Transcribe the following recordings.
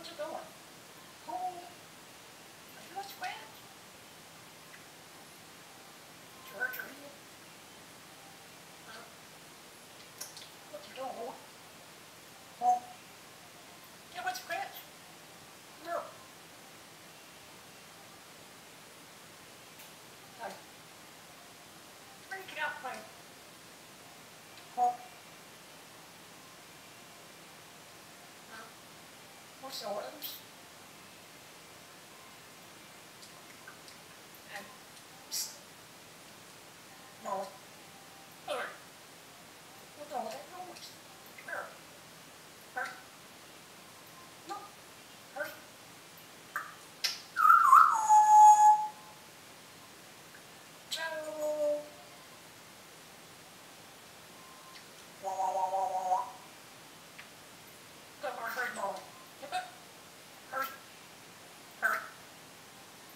What's it doing? Oh, are you a squid? Did you hurt your head? Huh? What's it doing? Oh, yeah, what's scratch? No. Hey, get out, play. Oh, what's the words? And, no. Hey, what's all that noise? Here. Hurry. No. Hurry. Joe. Wah, wah, wah, wah, wah, wah. Go, hurry, Mom. Get back. Hurry. Hurry.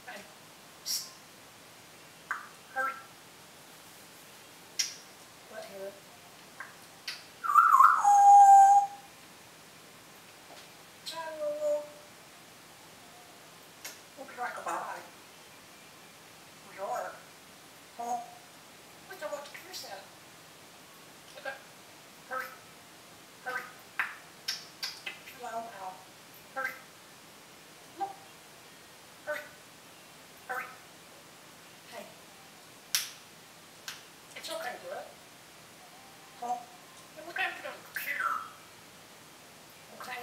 Hey. Hurry. Let here. Joe. We'll be right by. We are. Huh? We don't want to curse that. Okay. Hurry. Hurry. Hello, Al. Hurry. Look. Hurry. Hurry. Hey. It's okay, bud. Huh? And look after the computer. Okay?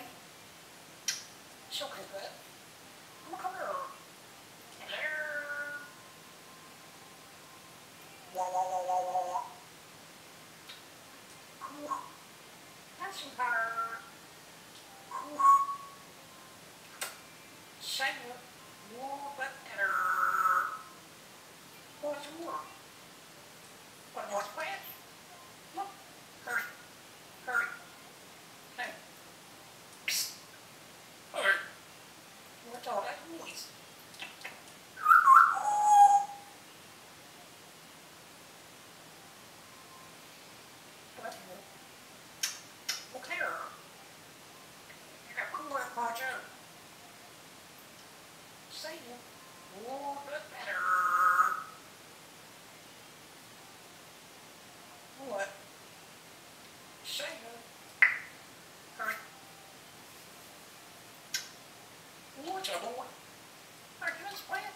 It's okay, bud. Come here. Hello. Wah, wah, wah, wah, wah, wah. Cool. That's some power. Cool. Say it. More but better. What's more? What more squash? Look. Hurry. Hurry. Hey. Psst. Hurry. What's all that noise? What here? Look here. You got one more project. Say it. More but better. What? Say it. Hurry. What's a boy? Are you a squid?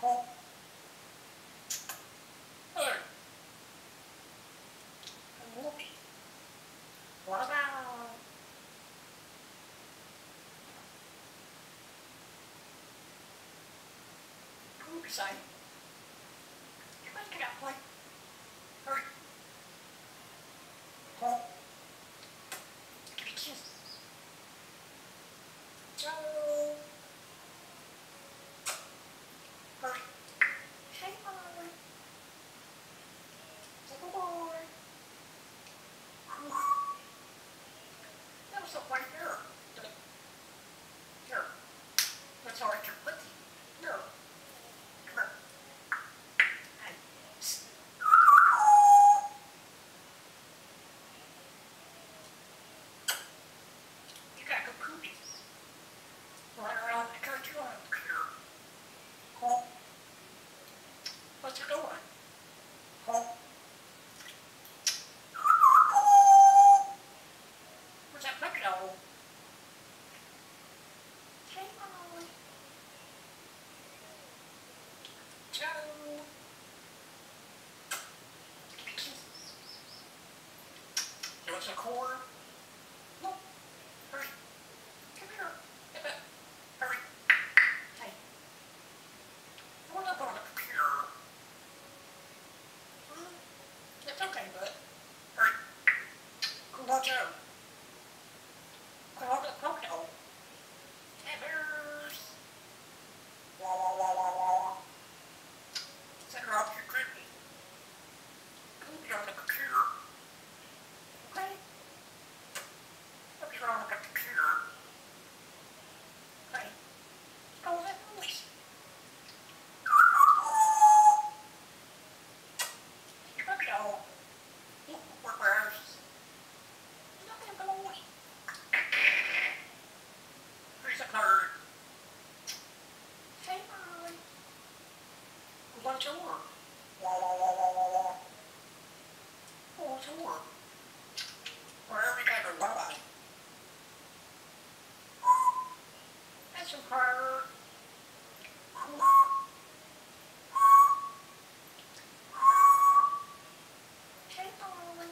Huh? Hey. Whoopee. What about? Oops, I. You better get out, boy. Hurry. Huh? Give me a kiss. Joe. Hurry. Hey, boy. Say good boy. That was up right here. Here. That's all right, you're putty. Here. Come here. Hey. Psst. You gotta go poopy. Run around the country on here. Huh? What's it doing? Huh? Where's that puppy dog? Hey, boy. Joe. Give me a kiss. You want some corn? Look. Hurry. Come here. Get back. Hurry. Hey. What up on the computer? It's okay, bud. Hurry. Come on, Joe. Come on, the puppy dog. Hey, bears. Wah, wah, wah, wah, wah, wah. Set her off your creepy. Poopy on the computer. Okay? tour. Wherever you got to buy. That's some car. Hey, Polly.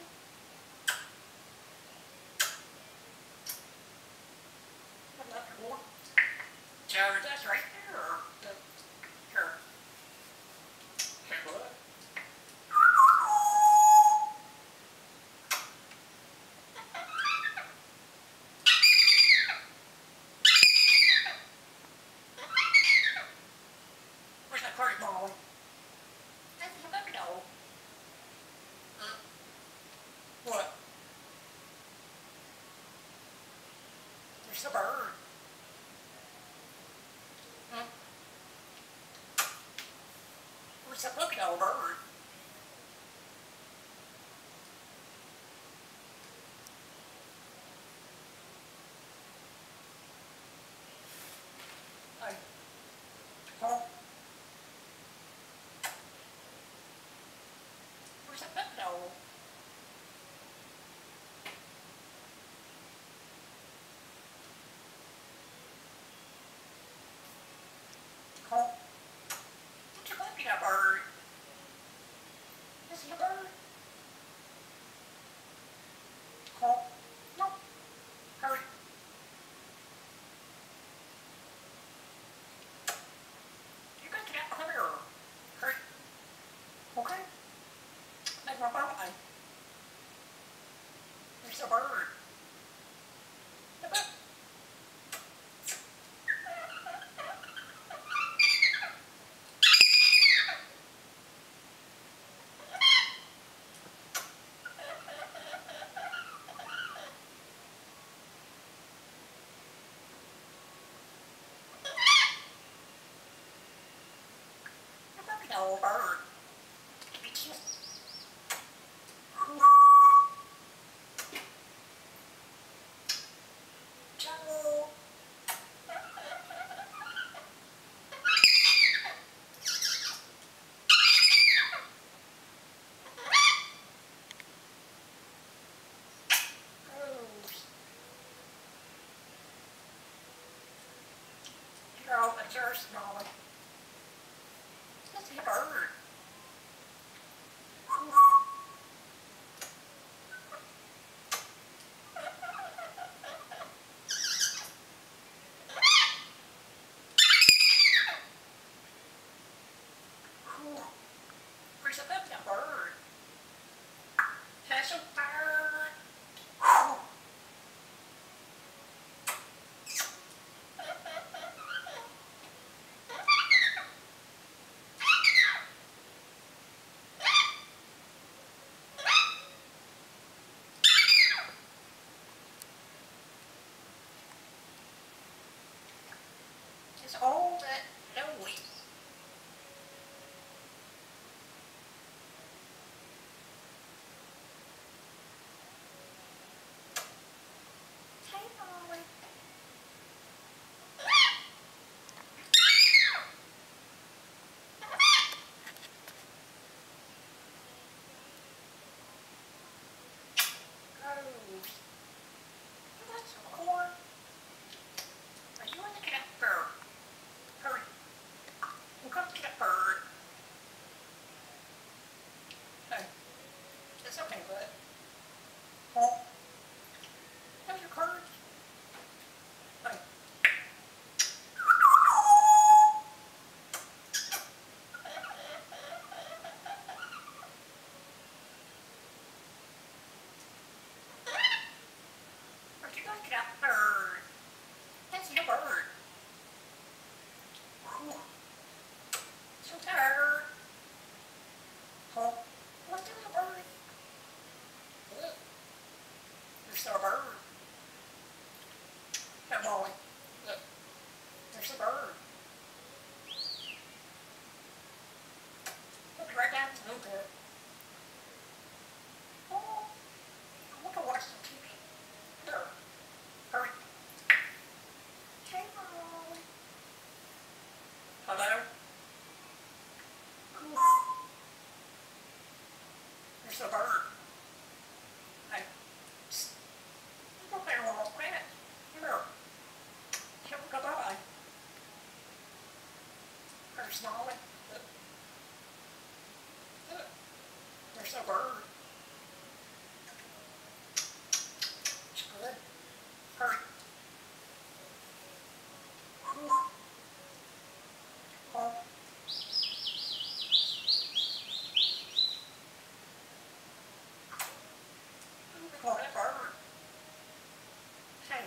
Jared, that's right there. Here. Hey, bud. Where's that party, Polly? That's the puppy dog. What? There's the bird. Where's the puppy dog bird? Hey. Huh? Where's the puppy dog? Huh? What's your puppy dog bird? This is your bird? Huh? No. Hurry. You got to get out here. Hurry. Okay? Make my birthday. There's the bird. The bird. The puppy dog bird. Be cute. Ciao. You're open yours, Molly. This is a bird. Where's the puppy dog bird? Has some bird. It's all that noise. Hey, Molly. Goes. You got some corn? Are you in the cat bird? Hurry. You come to that bird. Hey. It's okay, bud. Huh? Have your cards? Hey. Where'd you go to that bird? That's your bird. So tired. Huh? What's the bird? There's Nolly. Look. There's a bird. It's good. Hurry. Oh. Oh, that bird. Hey.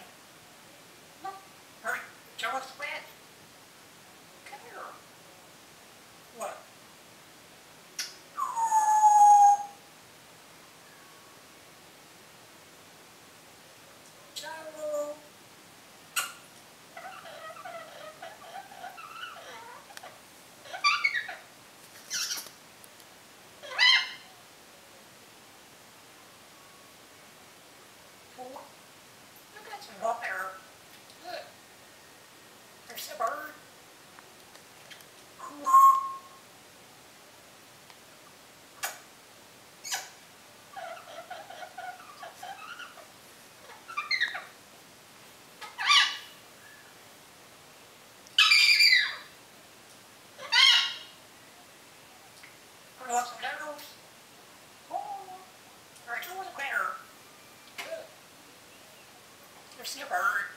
Look. Hurry. Show us the bed. Come here. What? Joe. Look at some up there. Look. There's a bird. Lots of noodles. Oh. There's a bear. Look. There's a bird.